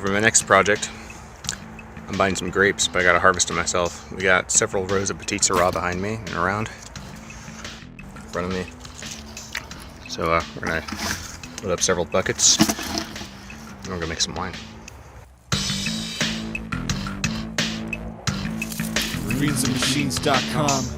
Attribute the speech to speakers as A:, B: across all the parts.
A: For my next project, I'm buying some grapes, but I gotta harvest them myself. We got several rows of Petite Sirah behind me and around in front of me. So we're gonna load up several buckets and we're gonna make some wine.
B: greensandmachines.com.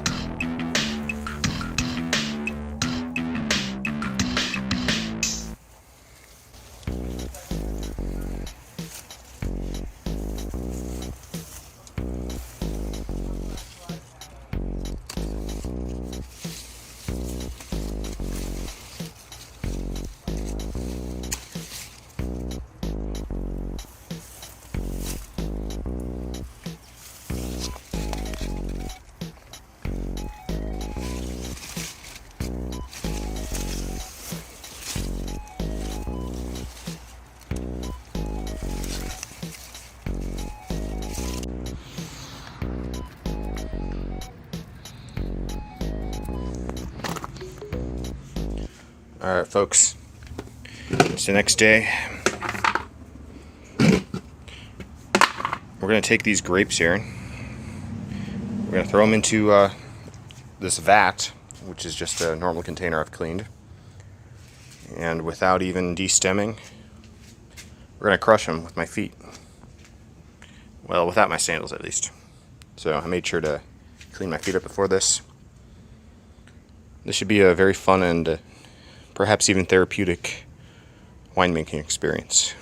A: Alright folks, it's the next day. We're going to take these grapes here. We're going to throw them into this vat, which is just a normal container I've cleaned. And without even de-stemming, we're going to crush them with my feet. Well, without my sandals at least. So I made sure to clean my feet up before this. This should be a very fun and perhaps even therapeutic winemaking experience.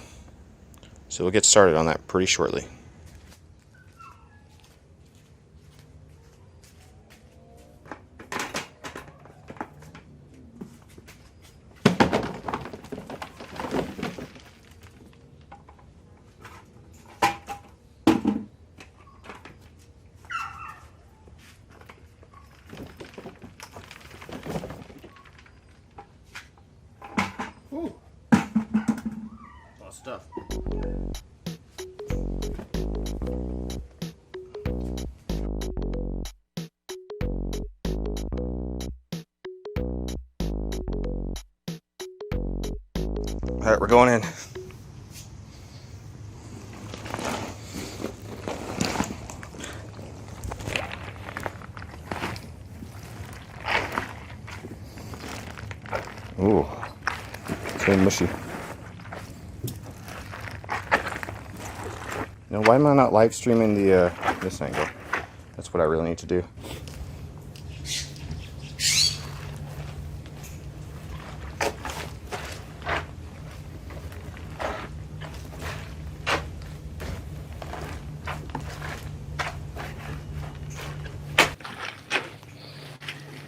A: So we'll get started on that pretty shortly. Ooh. A lot of stuff. Alright, we're going in. Ooh. So mushy. Now, why am I not live streaming the this angle? That's what I really need to do.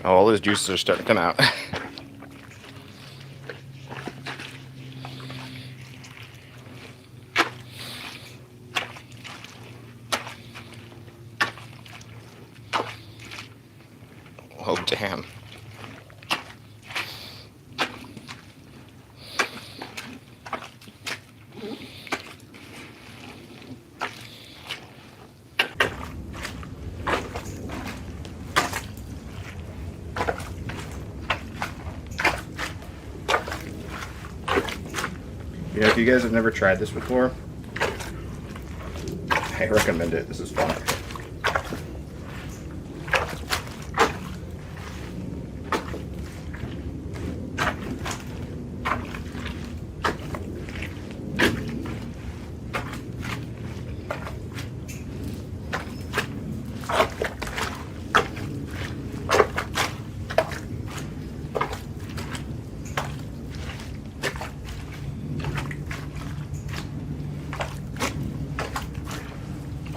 A: Oh, all those juices are starting to come out. Oh, damn. You know, if you guys have never tried this before, I recommend it. This is fun.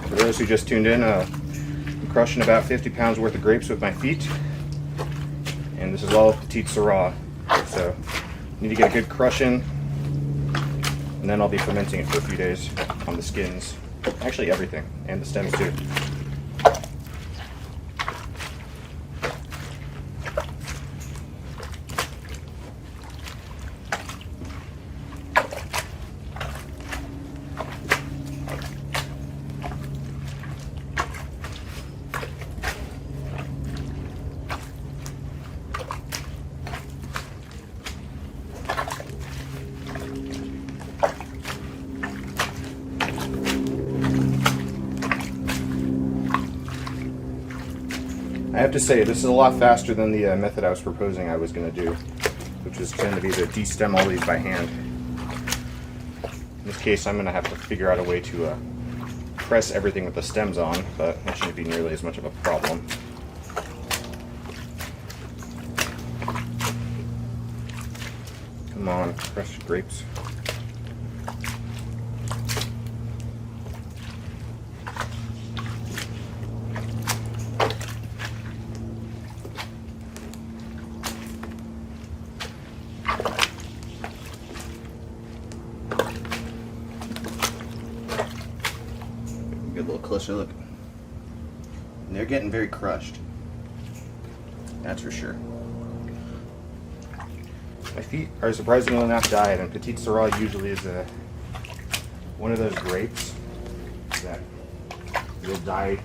A: For those who just tuned in, I'm crushing about 50 pounds worth of grapes with my feet. And this is all Petite Sirah. So need to get a good crush in. And then I'll be fermenting it for a few days on the skins. Actually everything, and the stems too. have to say, this is a lot faster than the method I was proposing I was going to do, which is going to be to de-stem all these by hand. In this case, I'm going to have to figure out a way to press everything with the stems on, but that shouldn't be nearly as much of a problem. Come on, fresh grapes. Get a little closer look. And they're getting very crushed. That's for sure. My feet are surprisingly not dyed, and Petite Sirah usually is one of those grapes that will dye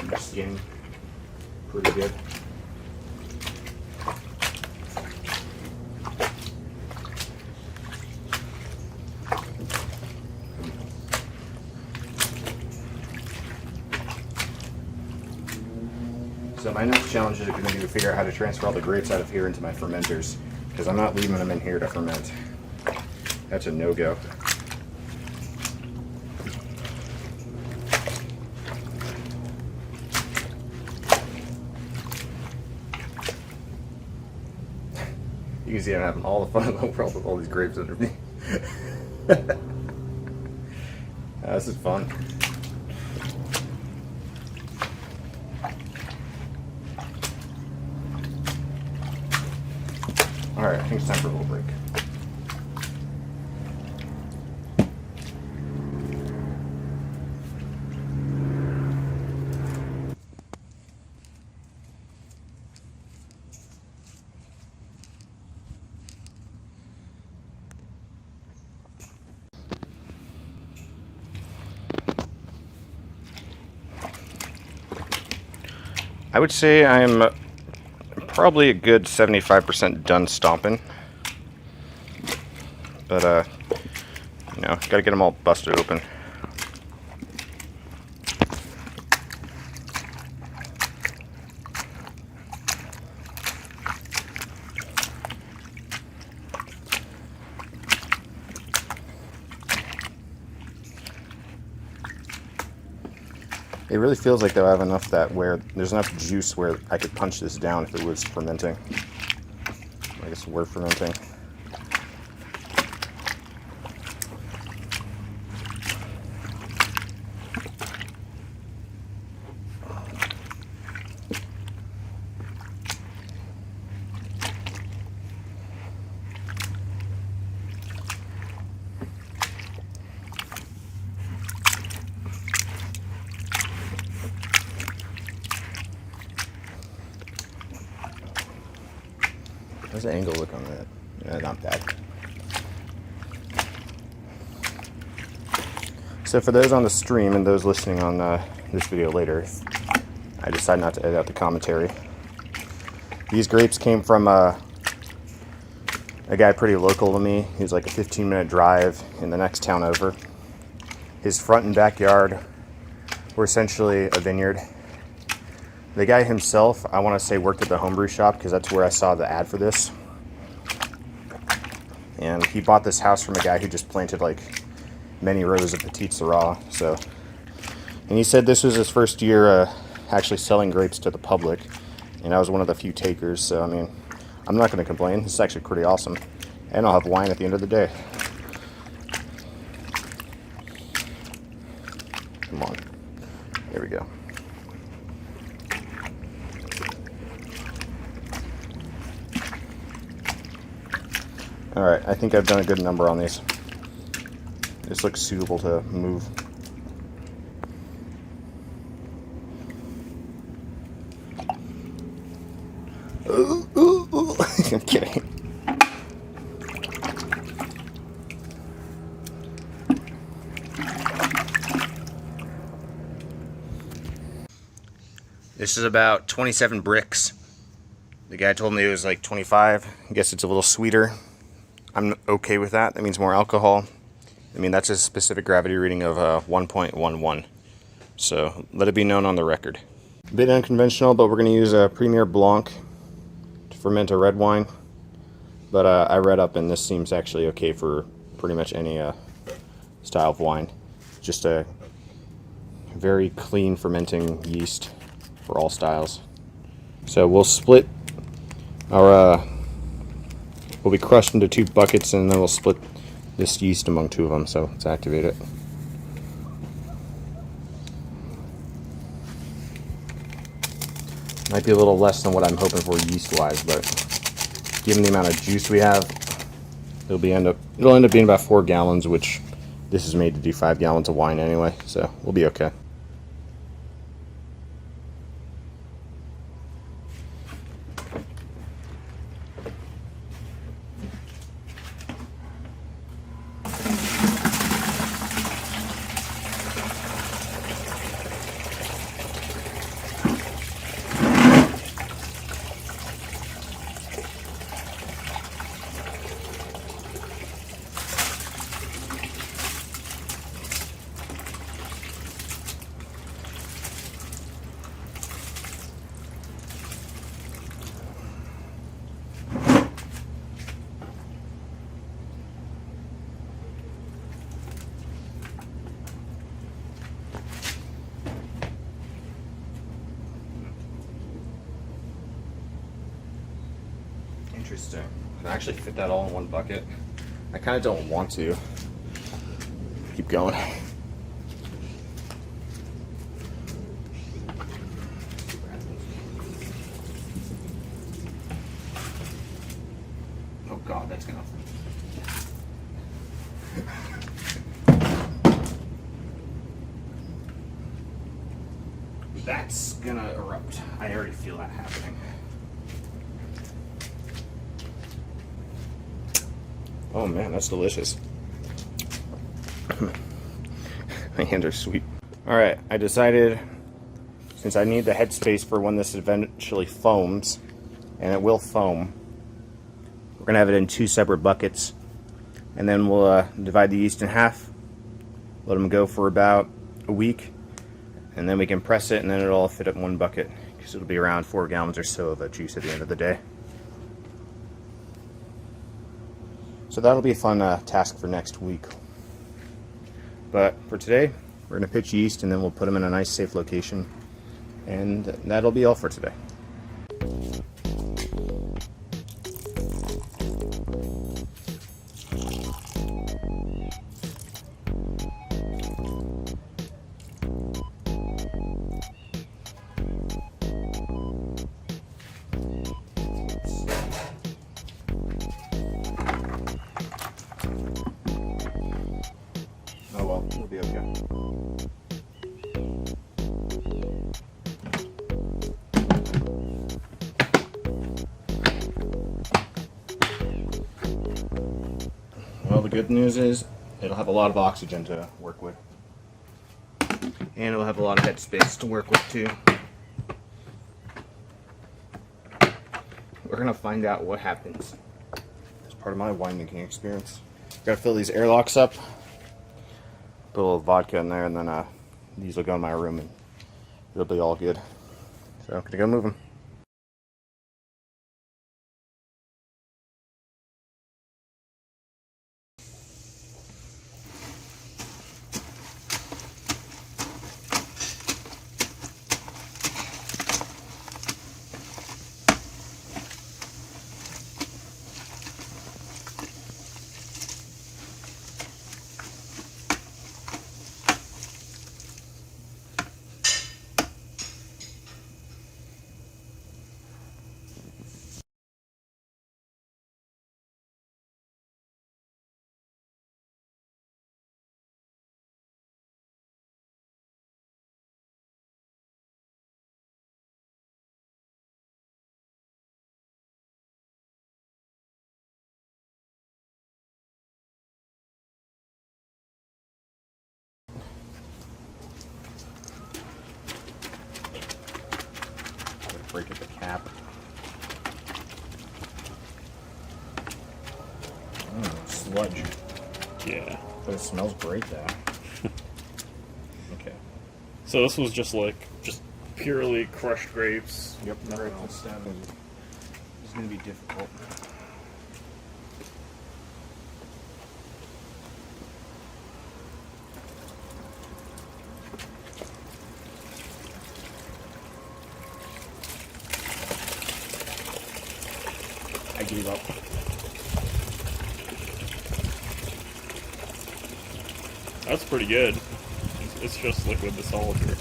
A: your skin pretty good. So my next challenge is going to be to figure out how to transfer all the grapes out of here into my fermenters, because I'm not leaving them in here to ferment. That's a no-go. You can see I'm having all the fun in the world with all these grapes under me. This is fun. Alright, I think it's time for a little break. I would say I'm probably a good 75% done stomping, but you know, gotta get them all busted open. It really feels like they'll have enough that where there's enough juice where I could punch this down if it was fermenting. I guess we're fermenting. How's the angle look on that? Yeah, not bad. So for those on the stream and those listening on this video later, I decided not to edit out the commentary. These grapes came from a guy pretty local to me. He was like a 15-minute drive in the next town over. His front and backyard were essentially a vineyard. The guy himself, I want to say, worked at the homebrew shop because that's where I saw the ad for this. And he bought this house from a guy who just planted like many rows of Petite Sirah. So, and he said this was his first year actually selling grapes to the public, and I was one of the few takers. So I mean, I'm not going to complain. This is actually pretty awesome, and I'll have wine at the end of the day. Come on, there we go. Alright, I think I've done a good number on these. This looks suitable to move. Ooh, ooh, ooh. I'm kidding. This is about 27 bricks. The guy told me it was like 25. I guess it's a little sweeter. I'm okay with that. That means more alcohol. I mean, that's a specific gravity reading of 1.11. So let it be known on the record. A bit unconventional, but we're going to use a Premier Blanc to ferment a red wine. But I read up, and this seems actually okay for pretty much any style of wine. Just a very clean fermenting yeast for all styles. So we'll split our, will be crushed into 2 buckets, and then we'll split this yeast among 2 of them. So let's activate it. Might be a little less than what I'm hoping for yeast-wise, but given the amount of juice we have, it'll end up being about 4 gallons, which this is made to do 5 gallons of wine anyway, so we'll be okay. Interesting. Can I actually fit that all in one bucket? I kind of don't want to. Keep going. Oh God, that's gonna. That's gonna erupt. I already feel that happening. Oh man, that's delicious. My hands are sweet. Alright, I decided, since I need the headspace for when this eventually foams, and it will foam, we're going to have it in 2 separate buckets, and then we'll divide the yeast in half, let them go for about a week, and then we can press it, and then it'll all fit up in one bucket, because it'll be around 4 gallons or so of juice at the end of the day. So that'll be a fun task for next week. But for today, we're going to pitch yeast, and then we'll put them in a nice safe location, and that'll be all for today. Oh well, it'll be okay. Well, the good news is it'll have a lot of oxygen to work with. And it'll have a lot of headspace to work with too. We're gonna find out what happens. It's part of my winemaking experience. Gotta fill these airlocks up. Put a little vodka in there, and then these will go in my room, and it'll be all good. So, gonna go move them. Break at the cap. Sludge.
B: Yeah.
A: But it smells great though. Okay.
B: So this was just purely crushed grapes.
A: Yep.
B: Nothing else.
A: It's going to be difficult. I gave up.
B: That's pretty good. It's just liquid to solid here.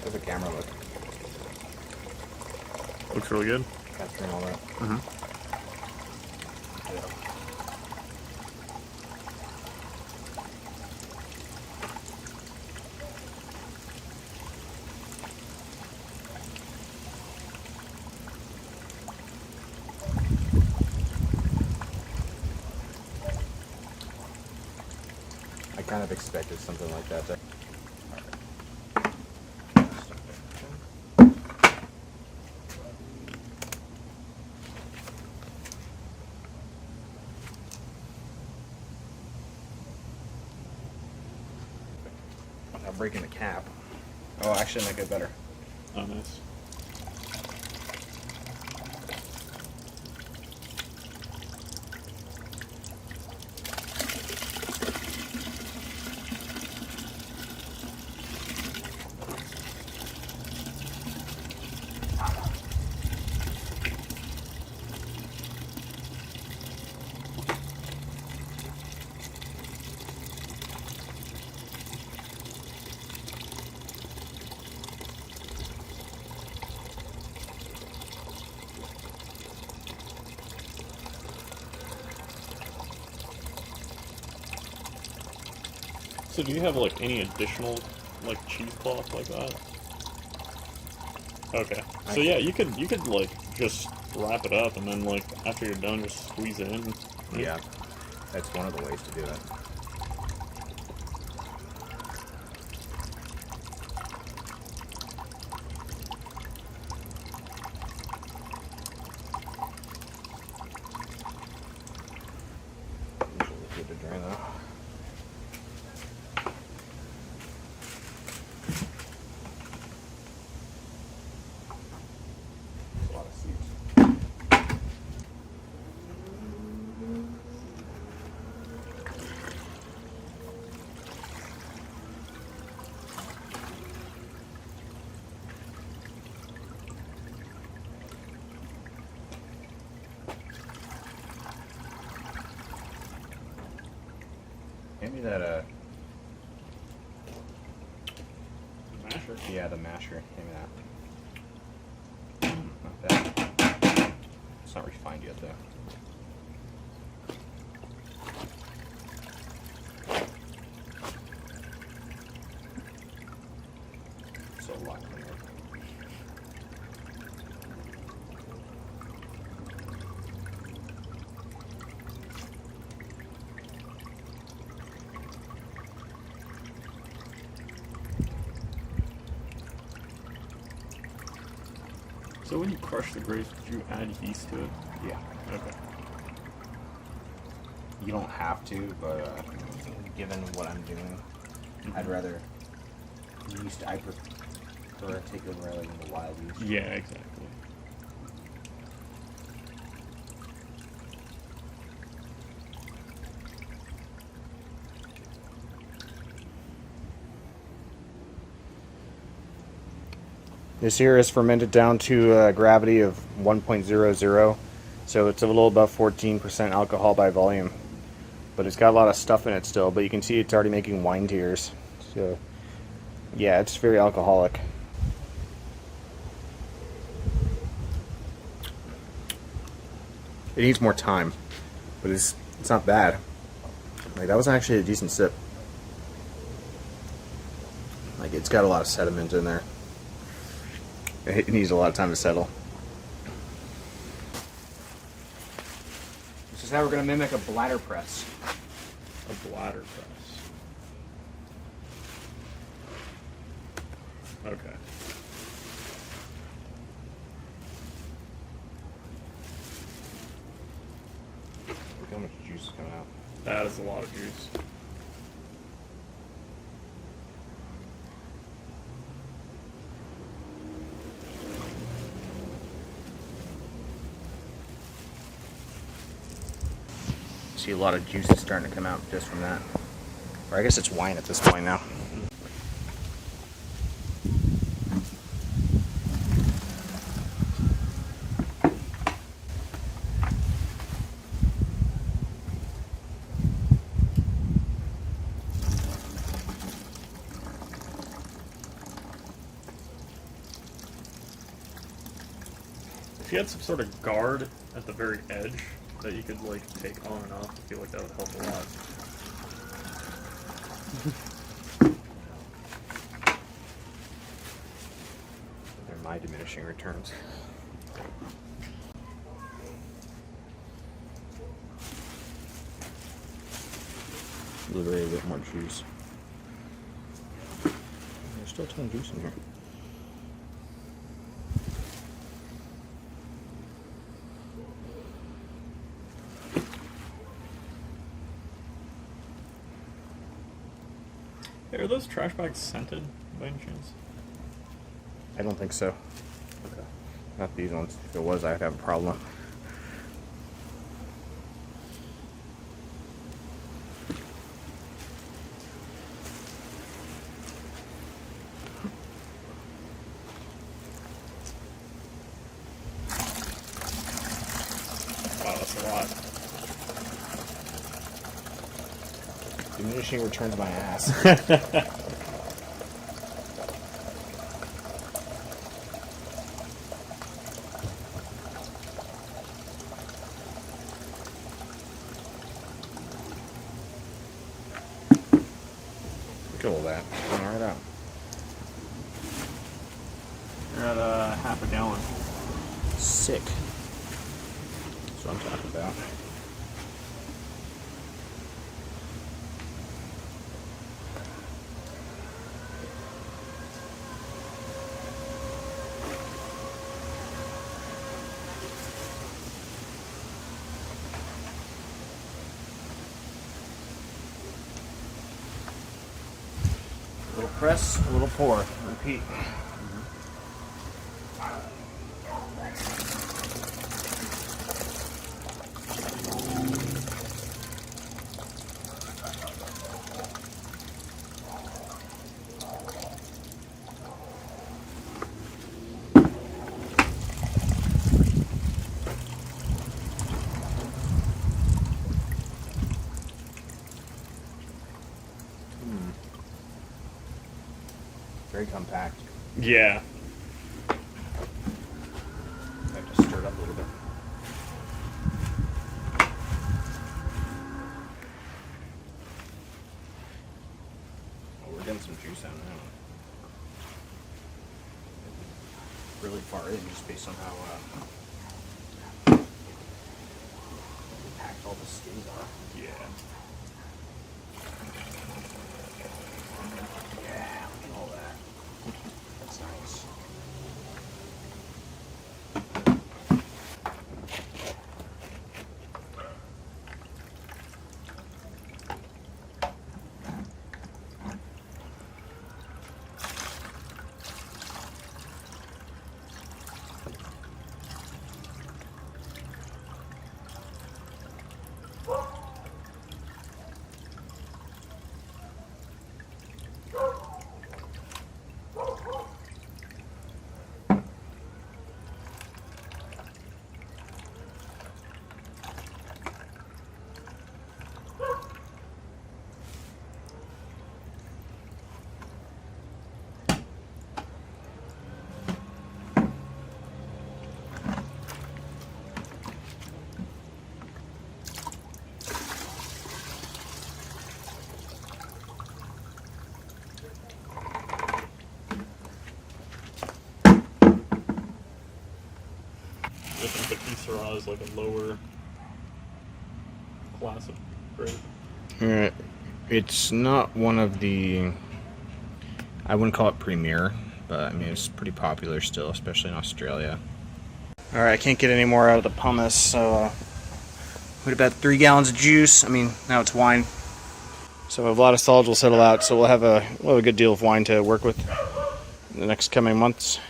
A: How's the camera look?
B: Looks really good.
A: Capturing all that.
B: Mm-hmm.
A: I kind of expected something like that. Without breaking the cap. Oh, actually, that get better.
B: Oh, nice. So do you have like any additional like cheesecloth like that? Okay. So yeah, you could like just wrap it up and then like after you're done just squeeze it in.
A: Yeah, that's one of the ways to do it. Good to drain that. There's a lot of seeds. Maybe that
B: Masher.
A: yeah, the masher. Maybe that. Not bad. It's not refined yet though. So a lot cleaner.
B: So when you crush the grapes, did you add yeast to it?
A: Yeah.
B: Okay.
A: You don't have to, but given what I'm doing, I'd rather yeast. I prefer to take it rather than the wild yeast.
B: Yeah, exactly.
A: This here is fermented down to a gravity of 1.00, so it's a little above 14% alcohol by volume. But it's got a lot of stuff in it still, but you can see it's already making wine tears. So, yeah, it's very alcoholic. It needs more time, but it's not bad. Like, that was actually a decent sip. Like, it's got a lot of sediment in there. It needs a lot of time to settle. This is how we're going to mimic a bladder press.
B: A bladder press. Okay.
A: juice is coming out.
B: That is a lot of juice.
A: See a lot of juice is starting to come out just from that. Or I guess it's wine at this point now.
B: If you had some sort of guard at the very edge that you could like take on and off, I feel like that would help a lot.
A: They're my diminishing returns. Liberate a bit more juice. There's still a ton of juice in here.
B: Hey, are those trash bags scented by any chance?
A: I don't think so. Okay. Not these ones. If it was, I'd have a problem.
B: Wow, that's a lot.
A: Diminishing returns my ass. Look at all that. All right out.
B: You're at half a gallon.
A: Sick. That's what I'm talking about. A little press, a little pour. Repeat. Very compact.
B: Yeah.
A: I have to stir it up a little bit. Oh, we're getting some juice out now. Really far in, just based on how packed all the skins are.
B: Yeah.
A: Yeah, look at all that. That's nice.
B: I think Petite Sirah is like a lower class of grape.
A: It's not one of the, I wouldn't call it premier, but I mean it's pretty popular still, especially in Australia. Alright, I can't get any more out of the pumice, so We had about 3 gallons of juice. I mean, now it's wine. So a lot of solids will settle out, so we'll have a good deal of wine to work with in the next coming months.